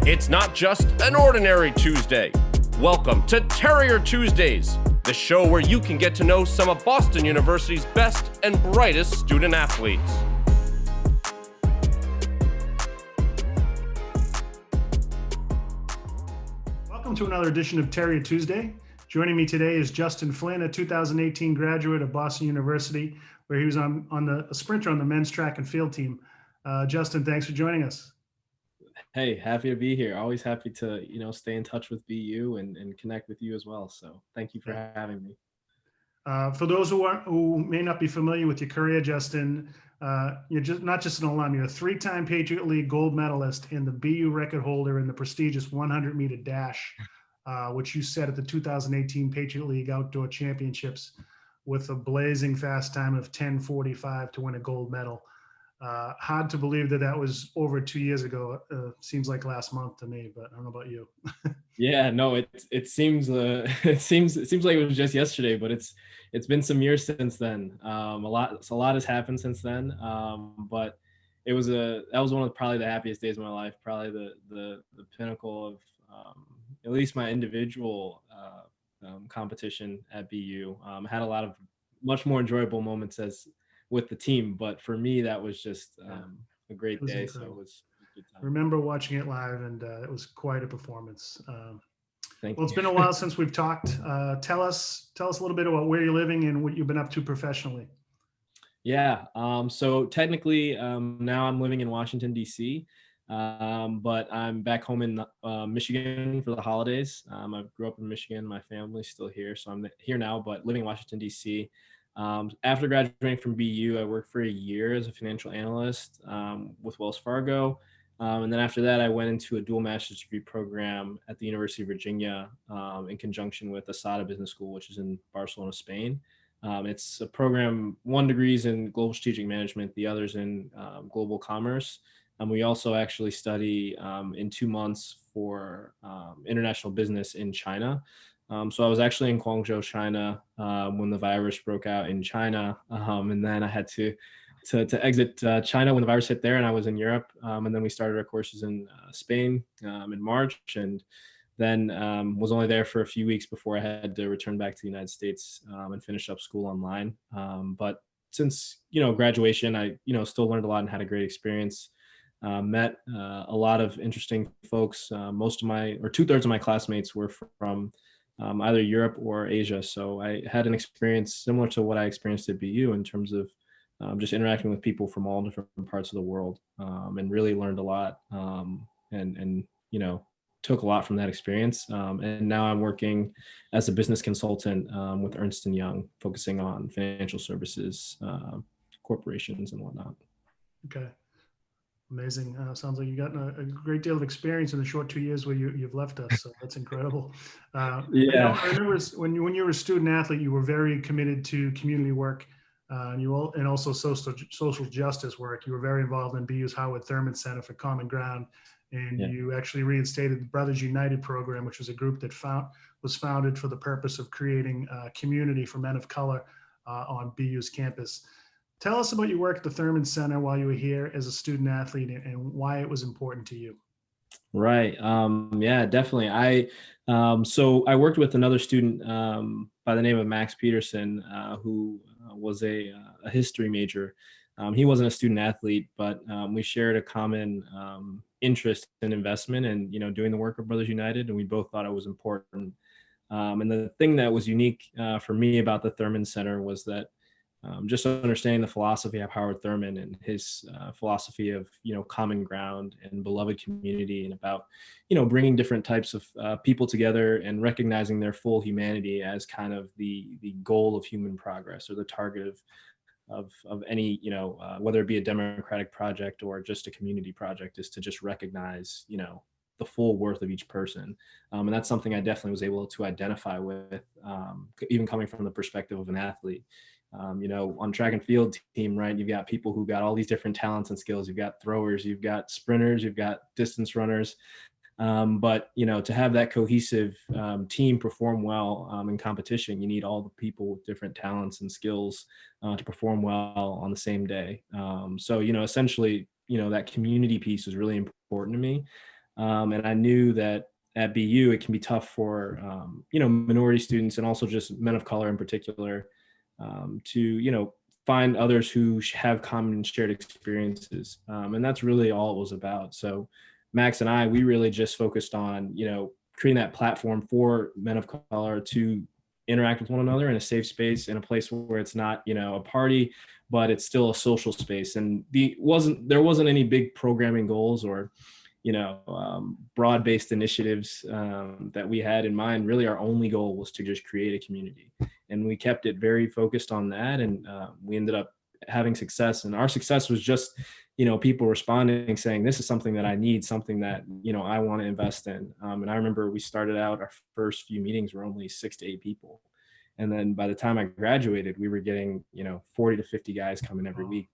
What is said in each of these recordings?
It's not just an ordinary Tuesday. Welcome to Terrier Tuesdays, the show where you can get to know some of Boston University's best and brightest student athletes. Welcome to another edition of Terrier Tuesday. Joining me today is Justin Flynn, a 2018 graduate of Boston University, where he was on a sprinter on the men's track and field team. Justin, thanks for joining us. Hey, happy to be here. Always happy to, stay in touch with BU and connect with you as well. So thank you for having me. For those who may not be familiar with your career, Justin, you're not just an alum, you're a three-time Patriot League gold medalist and the BU record holder in the prestigious 100-meter dash, which you set at the 2018 Patriot League Outdoor Championships with a blazing fast time of 10:45 to win a gold medal. Hard to believe that was over 2 years ago. Seems like last month to me, but I don't know about you. Yeah, no, it seems like it was just yesterday, but it's been some years since then. A lot has happened since then. But that was one of probably the happiest days of my life. Probably the pinnacle of at least my individual competition at BU. Had a lot of much more enjoyable moments with the team, but for me that was just a great day. Incredible. So it was a good time. I remember watching it live, and it was quite a performance. Thank you. It's been a while since we've talked. Tell us a little bit about where you're living and what you've been up to professionally. Yeah, so technically now I'm living in Washington DC, but I'm back home in Michigan for the holidays. I grew up in Michigan. My family's still here, so I'm here now, but living in Washington DC. After graduating from BU, I worked for a year as a financial analyst with Wells Fargo. And then after that, I went into a dual master's degree program at the University of Virginia in conjunction with Asada Business School, which is in Barcelona, Spain. It's a program, one degree's in global strategic management, the other's in global commerce. We also actually study in 2 months for international business in China. So I was actually in Guangzhou, China, when the virus broke out in China, and then I had to exit China when the virus hit there, and I was in Europe, and then we started our courses in Spain in March, and then was only there for a few weeks before I had to return back to the United States and finish up school online. But since graduation, I still learned a lot and had a great experience. Met a lot of interesting folks. Most of my, or 2/3 of my classmates were from either Europe or Asia. So I had an experience similar to what I experienced at BU in terms of just interacting with people from all different parts of the world, and really learned a lot, and took a lot from that experience. And now I'm working as a business consultant with Ernst & Young, focusing on financial services, corporations and whatnot. Okay. Amazing. Sounds like you've gotten a great deal of experience in the short 2 years where you've left us. So that's incredible. Yeah. I remember when you were a student athlete, you were very committed to community work, and also social justice work. You were very involved in BU's Howard Thurman Center for Common Ground, and you actually reinstated the Brothers United program, which was a group that was founded for the purpose of creating a community for men of color on BU's campus. Tell us about your work at the Thurman Center while you were here as a student athlete and why it was important to you. Right. Yeah, definitely. So I worked with another student by the name of Max Peterson, who was a history major. He wasn't a student athlete, but we shared a common interest in investment and doing the work of Brothers United, and we both thought it was important. And the thing that was unique for me about the Thurman Center was that just understanding the philosophy of Howard Thurman and his philosophy of common ground and beloved community, and about bringing different types of people together and recognizing their full humanity as kind of the goal of human progress, or the target of any whether it be a democratic project or just a community project, is to just recognize the full worth of each person. And that's something I definitely was able to identify with, even coming from the perspective of an athlete. On track and field team, right, you've got people who got all these different talents and skills. You've got throwers, you've got sprinters, you've got distance runners. But to have that cohesive team perform well in competition, you need all the people with different talents and skills to perform well on the same day. So essentially, that community piece is really important to me. And I knew that at BU, it can be tough for, minority students and also just men of color in particular, to, find others who have common and shared experiences. And that's really all it was about. So Max and I, we really just focused on, creating that platform for men of color to interact with one another in a safe space, in a place where it's not, a party, but it's still a social space. And there wasn't any big programming goals or, broad-based initiatives that we had in mind. Really, our only goal was to just create a community, and we kept it very focused on that. And we ended up having success. And our success was just, people responding, saying, "This is something that I need, something that I want to invest in." And I remember we started out, our first few meetings were only 6 to 8 people, and then by the time I graduated, we were getting 40 to 50 guys coming every week.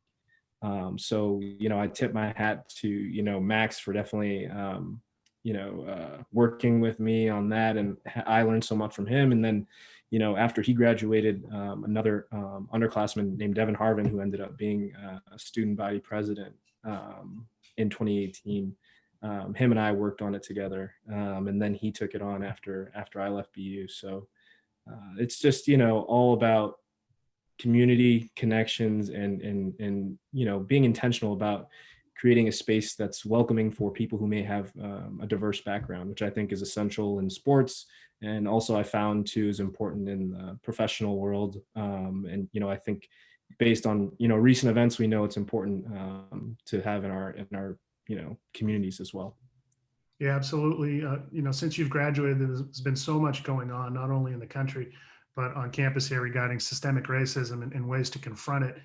So, I tip my hat to, Max for definitely, working with me on that. And I learned so much from him. And then, after he graduated, another underclassman named Devin Harvin, who ended up being a student body president in 2018, him and I worked on it together. And then he took it on after I left BU. So it's just, all about community connections and being intentional about creating a space that's welcoming for people who may have a diverse background, which I think is essential in sports, and also I found too is important in the professional world. And I think based on recent events, we know it's important to have in our communities as well. Yeah, absolutely. Since you've graduated, there's been so much going on, not only in the country, but on campus here regarding systemic racism and ways to confront it.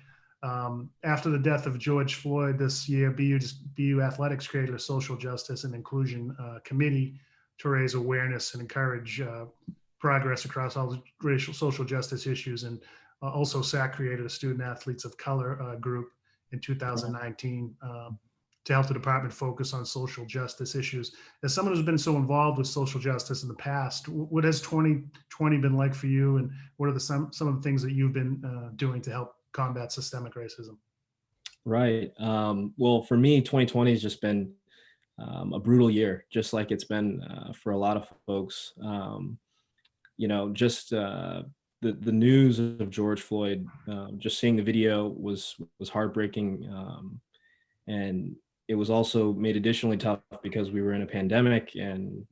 After the death of George Floyd this year, BU Athletics created a social justice and inclusion committee to raise awareness and encourage progress across all the racial social justice issues. And also SAC created a student athletes of color group in 2019 to help the department focus on social justice issues. As someone who's been so involved with social justice in the past, what has 2020 been like for you, and what are some of the things that you've been doing to help combat systemic racism? Right. Well, for me, 2020 has just been a brutal year, just like it's been for a lot of folks. The news of George Floyd, just seeing the video was heartbreaking, and it was also made additionally tough because we were in a pandemic. And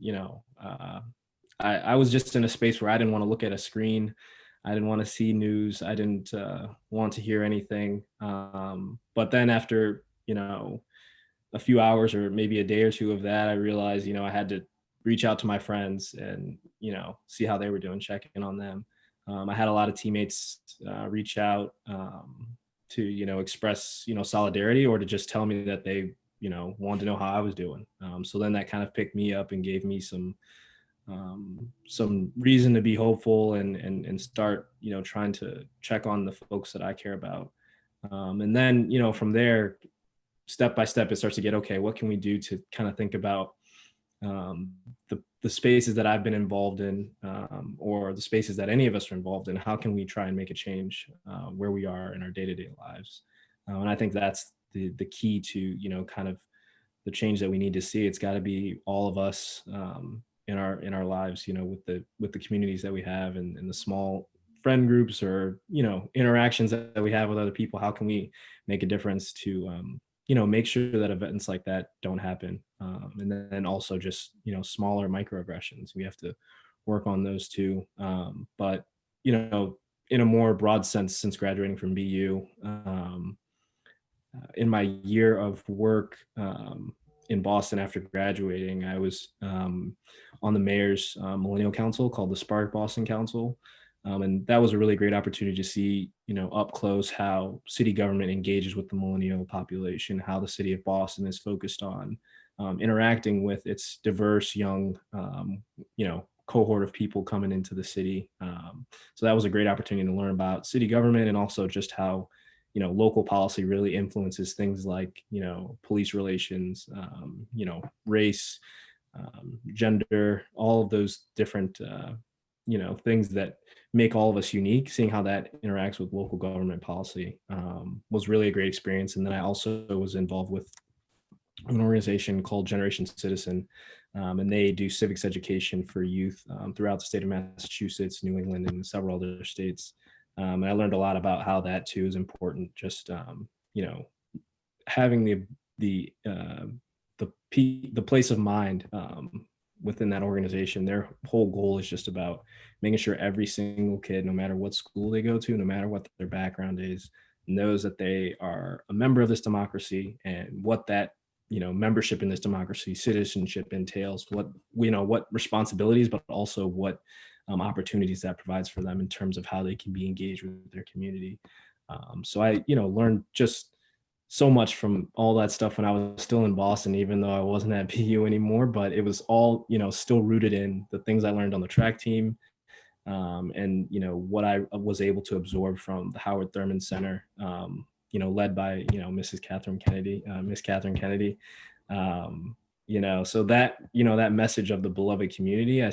I was just in a space where I didn't want to look at a screen. I didn't want to see news. I didn't want to hear anything. But then after, a few hours or maybe a day or two of that, I realized, I had to reach out to my friends and, see how they were doing, check in on them. I had a lot of teammates reach out to, express, solidarity, or to just tell me that they, wanted to know how I was doing. So then that kind of picked me up and gave me some reason to be hopeful and start, trying to check on the folks that I care about. And then, from there, step by step, it starts to get, okay, what can we do to kind of think about the spaces that I've been involved in, or the spaces that any of us are involved in? How can we try and make a change where we are in our day-to-day lives? And I think that's the key to, kind of the change that we need to see. It's got to be all of us in our lives, with the communities that we have, and the small friend groups or, interactions that we have with other people. How can we make a difference to, make sure that events like that don't happen? And then also just, smaller microaggressions. We have to work on those too. But, in a more broad sense, since graduating from BU, in my year of work in Boston after graduating, I was on the mayor's millennial council called the Spark Boston Council. And that was a really great opportunity to see, up close how city government engages with the millennial population, how the city of Boston is focused on interacting with its diverse young, cohort of people coming into the city. So that was a great opportunity to learn about city government, and also just how, local policy really influences things like, police relations, race, gender, all of those different, things that make all of us unique. Seeing how that interacts with local government policy was really a great experience. And then I also was involved with an organization called Generation Citizen, and they do civics education for youth throughout the state of Massachusetts, New England, and several other states. And I learned a lot about how that too is important. Just having the place of mind within that organization. Their whole goal is just about making sure every single kid, no matter what school they go to, no matter what their background is, knows that they are a member of this democracy, and what that membership in this democracy, citizenship entails, what responsibilities, but also what opportunities that provides for them in terms of how they can be engaged with their community. So I learned just so much from all that stuff when I was still in Boston, even though I wasn't at BU anymore, but it was all still rooted in the things I learned on the track team, and what I was able to absorb from the Howard Thurman Center, led by Miss Catherine Kennedy. So that message of the beloved community, I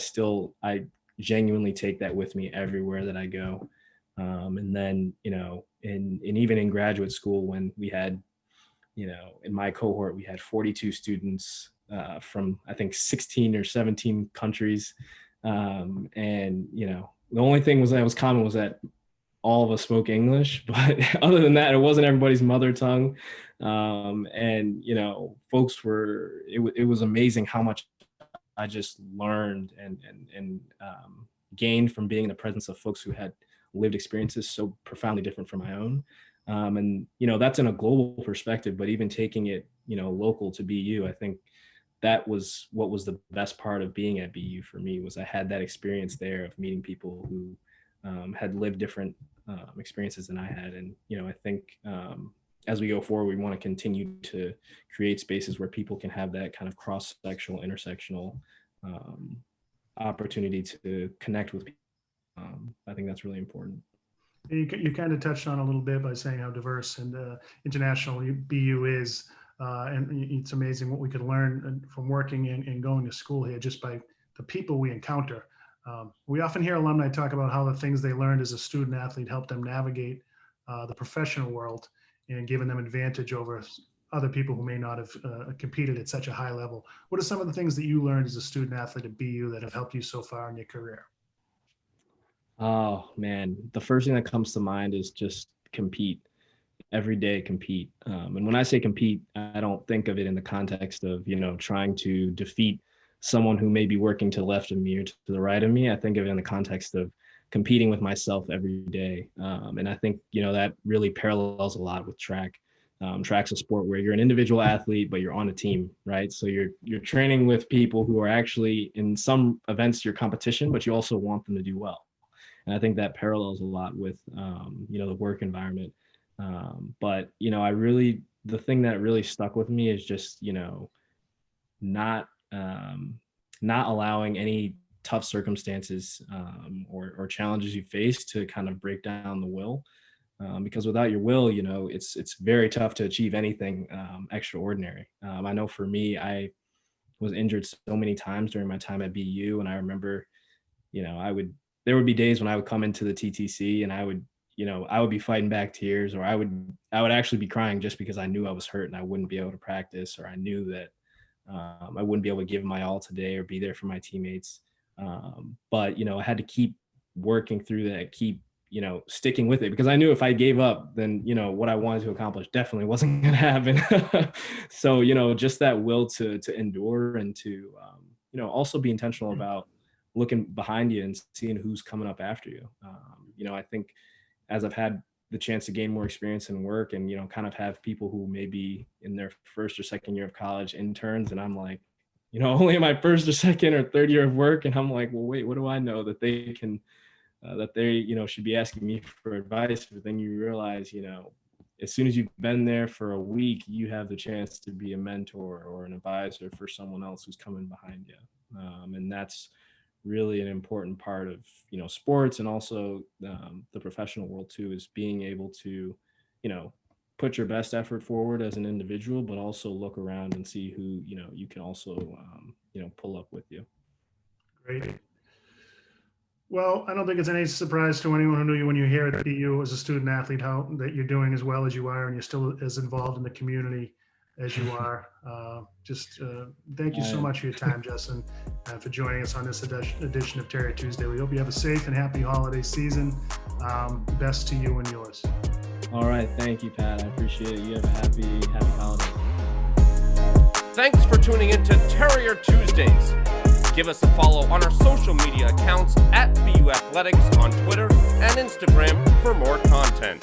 genuinely take that with me everywhere that I go. And then and even in graduate school, when we had in my cohort we had 42 students from I think 16 or 17 countries, and the only thing that was common was that all of us spoke English, but other than that, it wasn't everybody's mother tongue. And folks it was amazing how much I just learned and gained from being in the presence of folks who had lived experiences so profoundly different from my own. And that's in a global perspective, but even taking it local to BU, I think that was what was the best part of being at BU for me, was I had that experience there of meeting people who had lived different experiences than I had. And I think as we go forward, we want to continue to create spaces where people can have that kind of cross-sectional, intersectional opportunity to connect with people. I think that's really important. You kind of touched on a little bit by saying how diverse and international BU is, and it's amazing what we could learn from working and going to school here just by the people we encounter. We often hear alumni talk about how the things they learned as a student athlete helped them navigate the professional world and given them advantage over other people who may not have competed at such a high level. What are some of the things that you learned as a student athlete at BU that have helped you so far in your career? Oh man, the first thing that comes to mind is just compete. Every day compete. And when I say compete, I don't think of it in the context of, trying to defeat someone who may be working to the left of me or to the right of me. I think of it in the context of competing with myself every day. And I think, that really parallels a lot with track. Track's a sport where you're an individual athlete, but you're on a team, right? So you're training with people who are actually, in some events, your competition, but you also want them to do well. And I think that parallels a lot with, the work environment. But, the thing that really stuck with me is just, not allowing any tough circumstances or challenges you face to kind of break down the will. Because without your will, it's very tough to achieve anything extraordinary. I know for me, I was injured so many times during my time at BU. And I remember, there would be days when I would come into the TTC and I would be fighting back tears, or I would actually be crying just because I knew I was hurt and I wouldn't be able to practice, or I knew that I wouldn't be able to give my all today or be there for my teammates. But, I had to keep working through that, keep, sticking with it, because I knew if I gave up, then, what I wanted to accomplish definitely wasn't going to happen. So, just that will to endure and to, also be intentional about looking behind you and seeing who's coming up after you. I think as I've had the chance to gain more experience in work and, kind of have people who may be in their first or second year of college interns, and I'm like, only in my first or second or third year of work. And I'm like, well, wait, what do I know that they can, that they, should be asking me for advice? But then you realize, as soon as you've been there for a week, you have the chance to be a mentor or an advisor for someone else who's coming behind you. And that's really an important part of, sports, and also the professional world too, is being able to, put your best effort forward as an individual, but also look around and see who, you can also, pull up with you. Great. Well, I don't think it's any surprise to anyone who knew you when you hear at BU as a student athlete, how that you're doing as well as you are, and you're still as involved in the community as you are. Thank you so much for your time, Justin, for joining us on this edition of Terrier Tuesday. We hope you have a safe and happy holiday season. Best to you and yours. All right. Thank you, Pat. I appreciate it. You have a happy holiday. Thanks for tuning in to Terrier Tuesdays. Give us a follow on our social media accounts at BU Athletics on Twitter and Instagram for more content.